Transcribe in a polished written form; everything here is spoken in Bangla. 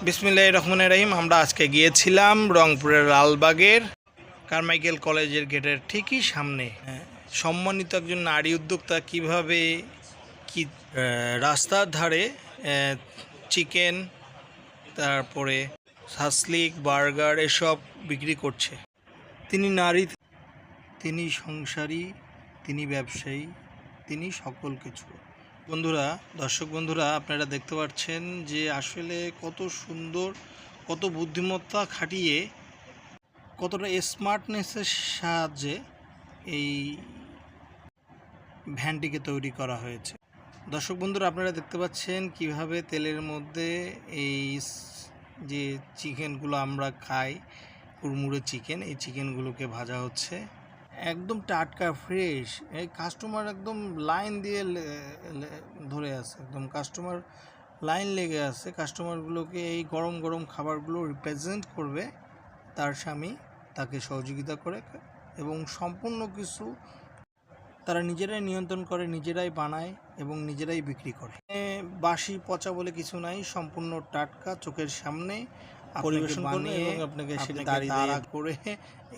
বিসমিল্লাহির রহমানির রহিম। আমরা আজকে গিয়েছিলাম রংপুরের লালবাগের কারমাইকেল কলেজের গেটের ঠিকই সামনে। সম্মানিত একজন নারী উদ্যোক্তা কিভাবে কি রাস্তার ধারে চিকেন, তারপরে সাসলিক, বার্গার এসব বিক্রি করছে। তিনি নারী, তিনি সংসারী, তিনি ব্যবসায়ী, তিনি সকল কিছু। বন্ধুরা, দর্শক বন্ধুরা, আপনারা দেখতে পাচ্ছেন যে আসলে কত সুন্দর, কত বুদ্ধিমত্তা খাটিয়ে, কতটা স্মার্টনেসের সাহায্যে এই ভ্যানটিকে তৈরি করা হয়েছে। দর্শক বন্ধুরা, আপনারা দেখতে পাচ্ছেন কিভাবে তেলের মধ্যে এই যে চিকেনগুলো আমরা খাই, কুড়মুড়ে চিকেন, এই চিকেনগুলোকে ভাজা হচ্ছে। একদম টাটকা ফ্রেশ। এই কাস্টমার একদম লাইন দিয়ে ধরে আছে, একদম কাস্টমার লাইন লেগে আছে। কাস্টমারগুলোকে এই গরম গরম খাবারগুলো রিপ্রেজেন্ট করবে, তার স্বামী তাকে সহযোগিতা করে এবং সম্পূর্ণ কিছু তারা নিজেরাই নিয়ন্ত্রণ করে, নিজেরাই বানায় এবং নিজেরাই বিক্রি করে। বাসি পচা বলে কিছু নাই, সম্পূর্ণ টাটকা চোখের সামনে পরিবেশন করবে এবং আপনাকে সেটা দাঁড়িয়ে করে